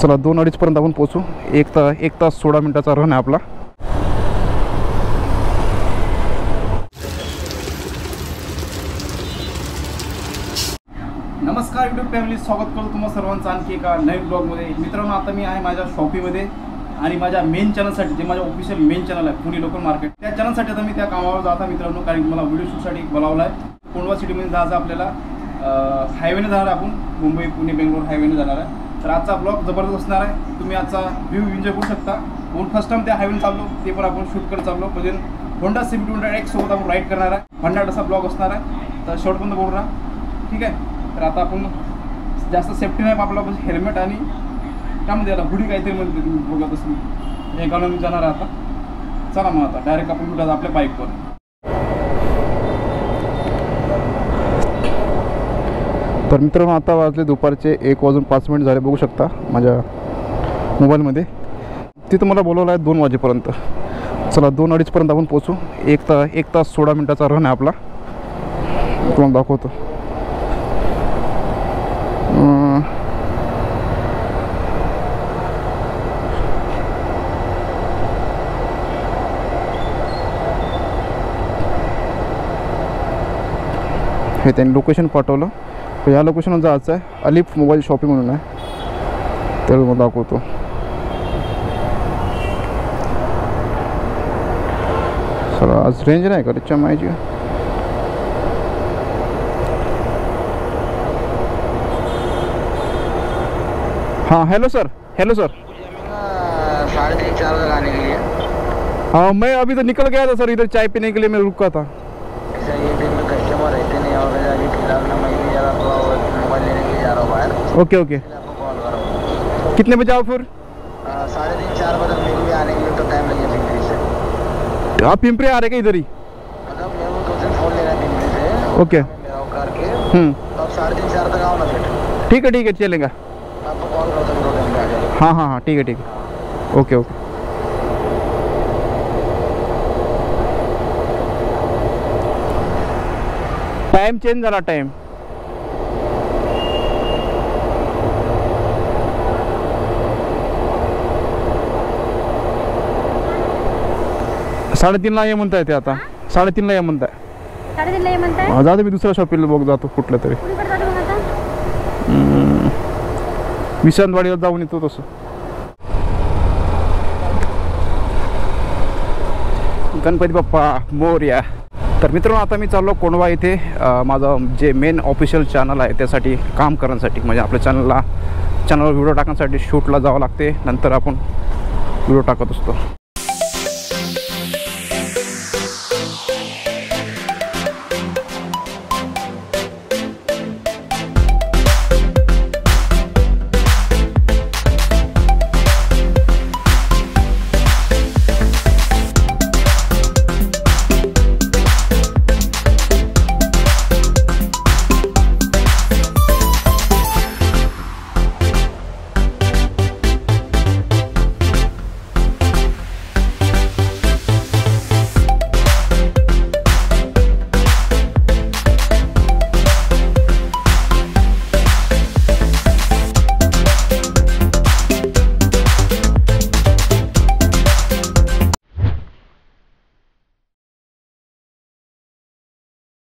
चला 2-2:30 पर्यंत आपण पोहोचू। 1 तास 16 मिनिटाचा रन आहे आपला। नमस्कार यूट्यूब फॅमिली, स्वागत करतो तुम्हा सर्वांचं आणखी एका नवीन ब्लॉगमध्ये। मित्रांनो, आता मी आहे माझ्या शॉपीमध्ये आणि माझ्या मेन चॅनलसाठी, जे माझ्या ऑफिशियल मेन चॅनल आहे पुणे लोकल मार्केट, त्या चॅनलसाठी आता मी त्या कामावर जाता मित्रांनो, कारण की मला व्हिडिओ शूटसाठी बोलावलं आहे। कोंडवा सिटीमध्ये जायचं आपल्याला, हायवेने जाणार आहे आपण, मुंबई पुणे बेंगलोर हायवेने जाणार आहे। तर आजचा ब्लॉग जबरदस्त असणार आहे, तुम्ही आजचा व्ह्यू एन्जॉय करू शकता। म्हणून फर्स्ट टाइम त्या हायवेने चाललो, ते पण आपण शूट करत चाललो, म्हणजे होंडा सिटी 200X सोबत आपण राईड करणार आहे। भन्नाट असा ब्लॉग असणार आहे, तर शेवटपर्यंत बोलू राहा, ठीक आहे। तर आता आपण जास्त सेफ्टी नाही, आपला हेल्मेट आणि त्यामध्ये याला हुडी काहीतरी म्हणते तुम्ही बघत असेल, हे घालून मी जाणार आहे आता। चला मग आता डायरेक्ट आपण कुठं आपल्या बाईकवर। तर मित्रांनो, आता वाजले दुपारचे 1:05 झाले, बघू शकता माझ्या मोबाईलमध्ये। तिथं मला बोलवलं आहे 2 वाजेपर्यंत। चला 2-2:30 पर्यंत आपण पोहोचू। 1 तास 16 मिनिटाचा रन आहे आपला, तुम्हाला दाखवतो। हे त्यांनी लोकेशन पाठवलं, तर या लोकेशनवर जायचं आहे। अलिफ मोबाईल शॉपिंग म्हणून आहे, तर मला दाखवतो। सर आज रेंज नाही का रिक्षा माहिती? हाँ हेलो सर, हेलो सर। 3:30-4 आने के लिए। हाँ मैं अभी तो निकल गया था सर, इधर चाय पीने के लिए मैं रुका था। ये दिन में कस्टमर रहते नहीं, और अभी फिलहाल ना मैं भी जा रहा, थोड़ा मोबाइल लेने के लिए जा रहा हूँ बाहर। ओके ओके, आपको कॉल कर रहा हूँ। कितने बजे आओ फिर? 3:30-4 बजे मेरे भी आने के लिए तो टाइम लगेगा पिंपरी से। आप पिंपरी आ रहे क्या इधर ही? मतलब मेरे को 2 दिन फ़ोन लेना है पिंपरी से। ओके, मेरा करके तो आप 3:30-4 तक आओ ना फिर। ठीक है चलेगा। आपको कॉल करता हूँ, 2 टाइम पे आ जाएगा। हाँ ठीक है, ओके। टाइम चेंज झाला, टाइम 3:30ला ये म्हणताय ते आता। 3:30ला ये म्हणताय। 3:30ला ये म्हणताय? जातो मी दुसऱ्या शॉपिंगला बघ, जातो कुठल्या तरी। कुठे जातो मग आता? विसंतवाडीला जाऊन येतो तसं। गणपती बाप्पा मोरया। तर मित्रांनो, आता मी चाललो कोंडवा इथे, माझं जे मेन ऑफिशियल चॅनल आहे त्यासाठी काम करण्यासाठी, म्हणजे आपल्या चॅनलवर व्हिडिओ टाकण्यासाठी शूटला जावं लागते, नंतर आपण व्हिडिओ टाकत असतो।